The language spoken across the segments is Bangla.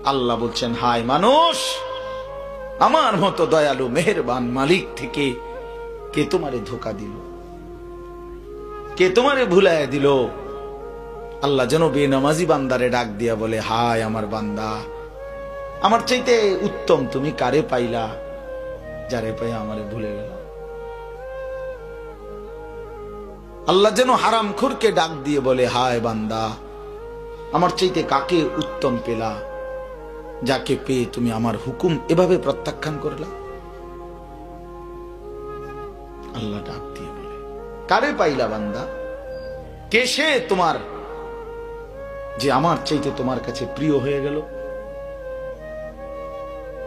আল্লাহ বলছেন, হায় মানুষ, আমার মতো দয়ালু মেহেরবান মালিক থেকে কে তোমারে ধোঁকা দিল, কে তোমারে ভুলাইয়া দিল? আল্লাহ যেন বেনামাজি বান্দারে ডাক দিয়া বলে, হায় আমার বান্দা, আমার চাইতে উত্তম তুমি কারে পাইলা, যারে পাই আমারে ভুলে গেল। আল্লাহ যেন হারামখোরকে ডাক দিয়ে বলে, হায় বান্দা, আমার চাইতে কাকে উত্তম পেলা, যাকে পেয়ে তুমি আমার হুকুম এভাবে প্রত্যাখ্যান করলা? আল্লাহ ডাক দিয়ে বলে, কারে পাইলা বান্দা? কে সে তোমার যে আমার চাইতে তোমার কাছে প্রিয় হয়ে গেল?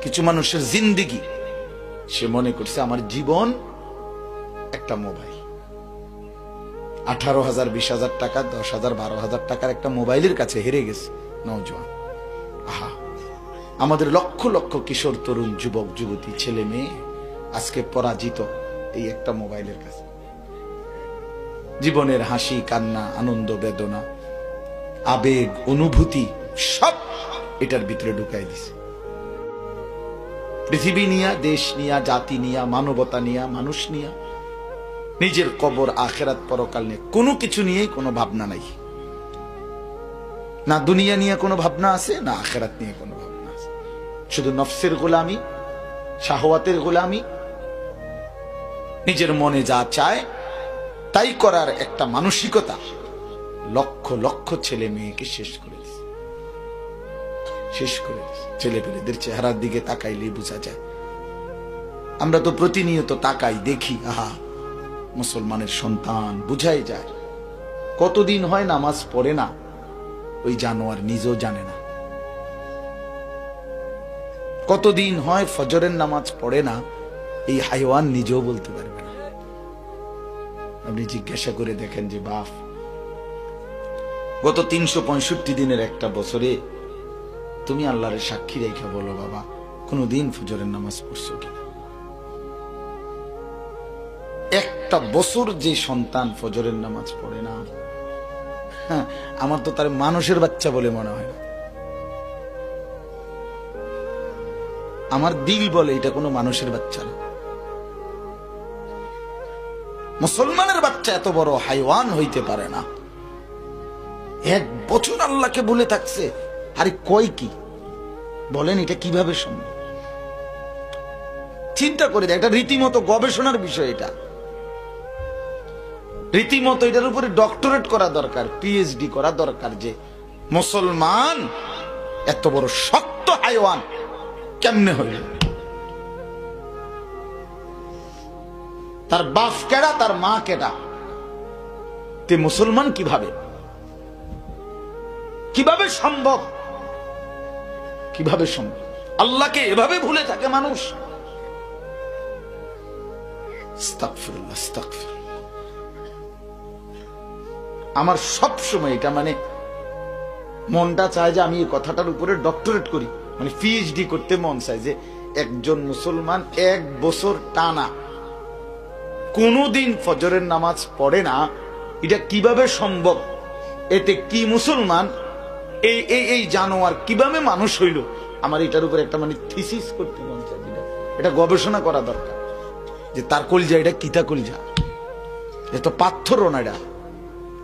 কিছু মানুষের জিন্দেগি সে মনে করছে আমার জীবন একটা মোবাইল। 18,000, 20,000 টাকা, 10,000, 12,000 টাকার একটা মোবাইলের কাছে হেরে গেছে নওজোয়ান। আহা, আমাদের লক্ষ লক্ষ কিশোর তরুণ যুবক যুবতী ছেলে মেয়ে আজকে পরাজিত এই একটা মোবাইলের কাছে। জীবনের হাসি কান্না, আনন্দ বেদনা, আবেগ অনুভূতি সব এটার ভিতরে ঢুকাই দিছে। পৃথিবী নিয়া, দেশ নিয়া, জাতি নিয়া, মানবতা নিয়া, মানুষ নিয়া, নিজের কবর, আখেরাত, পরকাল নিয়ে কোনো কিছু নিয়েই কোনো ভাবনা নাই। না দুনিয়া নিয়ে কোনো ভাবনা আছে, না আখেরাত নিয়ে কোনো ভাবনা আছে। শুধু নফসের গোলামি, শাহওয়াতের গোলামি, নিজের মনে যা চায় তাই করার একটা মানসিকতা লক্ষ লক্ষ ছেলে মেয়েকে শেষ করে দিচ্ছে, শেষ করে দিচ্ছে। ছেলে পেলেদের চেহারার দিকে তাকাইলেই বোঝা যায়। আমরা তো প্রতিনিয়ত তাকাই, দেখি, আহা মুসলমানের সন্তান, বুঝাই যায়। কতদিন হয় নামাজ পড়ে না, ওই জানোয়ার নিজেও জানে না। কতদিন হয় ফজরের নামাজ পড়ে না, এই হাইওয়ান নিজেও বলতে পারবে না। আপনি জিজ্ঞাসা করে দেখেন যে বাপ, গত 365 দিনের একটা বছরে তুমি আল্লাহর সাক্ষী রেখে বলো বাবা, কোনদিন ফজরের নামাজ পড়ছো কিনা? একটা বছর যে সন্তান ফজরের নামাজ পড়ে না, হ্যাঁ, আমার তো তার মানুষের বাচ্চা বলে মনে হয় না। আমার দিল বলে এটা কোনো মানুষের বাচ্চা না। মুসলমানের বাচ্চা এত বড় হাইওয়ান হইতে পারে না। 1 বছর আল্লাহকে ভুলে থাকছে। আরে কয় কি বলেন, এটা কিভাবে সম্ভব? চিন্তা করে দেখ, এটা রীতিমতো গবেষণার বিষয়। এটা রীতিমতো এটার উপরে ডক্টরেট করা দরকার, পিএইচডি করা দরকার, যে মুসলমান এত বড় শক্ত হাইওয়ান কেমনে হইল? তার বাপ কেডা, তার মা কেডা, তে মুসলমান কিভাবে? কিভাবে সম্ভব? কিভাবে সম্ভব? আল্লাহকে এভাবে ভুলে থাকে মানুষ। আস্তাগফিরুল্লাহ, আস্তাগফিরুল্লাহ। আমার সব সময় এটা মানে মনটা চায় যে আমি এই কথাটার উপরে ডক্টরেট করি, মানে পিএইচডি করতে মন চায়, যে একজন মুসলমান 1 বছর টানা কোনদিন ফজরের নামাজ পড়ে না, এটা কিভাবে সম্ভব? এতে কি মুসলমান, এই জানোয়ার কিভাবে মানুষ হইল? আমার এটার উপরে একটা মানে থিসিস করতে মন চায়, এটা গবেষণা করা দরকার, যে তার কলিজা এটা কিতা কলিজা, এটা তো পাথরও না। এটা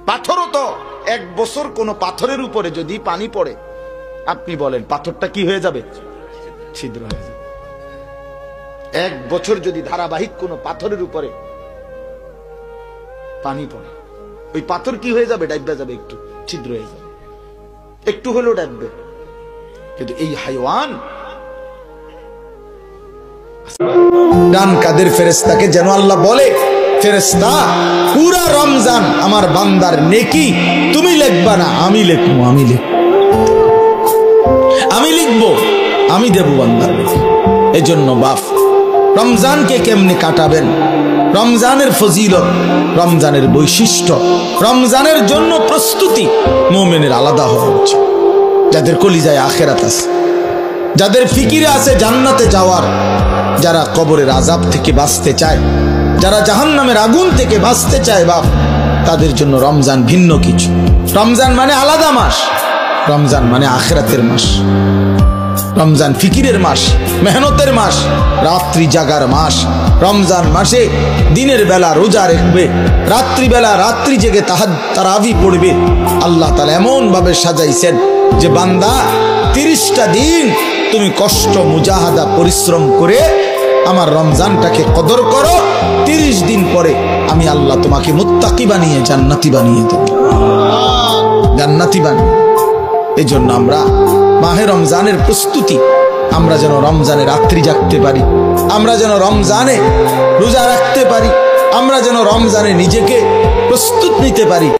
পাথরও তো 1 বছর কোন পাথরের উপরে যদি পানি পড়ে, আপনি বলেন পাথরটা কি হয়ে যাবে? ছিদ্র হয়ে যাবে। 1 বছর যদি ধারাবাহিক কোন পাথরের উপরে পানি পড়ে, ওই পাথর কি হয়ে যাবে? ডাইবা যাবে, একটু ছিদ্র হয়ে যাবে, একটু হলেও ডাইবে। কিন্তু এই হাইওয়ান ডান কাদের ফেরেশতাকে যেন আল্লাহ বলে, ফেরেশতা পুরা রমজান আমার বান্দার নেকি তুমি লিখবা না, আমি লিখবো, আমি লিখবো, আমি দেব বান্দার নেকি। এজন্য বাপ, রমজানকে কেমনে কাটাবেন, রমজানের ফজিলত, রমজানের বৈশিষ্ট্য, রমজানের জন্য প্রস্তুতি মুমিনের আলাদা হওয়া উচিত। যাদের কলিজায় আখিরাত আছে, যাদের ফিকিরে আছে জান্নাতে যাওয়ার, যারা কবরের আযাব থেকে বাঁচতে চায়, যারা জাহান্নামের আগুন থেকে বাঁচতে চায় বাপ, তাদের জন্য রমজান ভিন্ন কিছু। রমজান মানে আলাদা মাস, রমজান মানে আখিরাতের মাস। রমজান ফিকিরের মাস, মেহনতের মাস, রাত্রি জাগার মাস। রমজান মাসে দিনের বেলা রোজা রাখবে, রাত্রিবেলা রাত্রি জেগে তারাবি পড়বে। আল্লাহ তাআলা এমন ভাবে সাজাইছেন যে বান্দা 30টা দিন তুমি কষ্ট মুজাহাদা পরিশ্রম করে আমার রমজানটাকে কদর করো, 30 দিন পরে আমি আল্লাহ তোমাকে মুত্তাকি বানিয়ে জান্নাতি বানিয়ে দেব, জান্নাতি বানিয়ে। এই জন্য আমরা মাহে রমজানের প্রস্তুতি, আমরা যেন রমজানে রাত্রি জাগতে পারি, আমরা যেন রমজানে রোজা রাখতে পারি, আমরা যেন রমজানে নিজেকে প্রস্তুত নিতে পারি।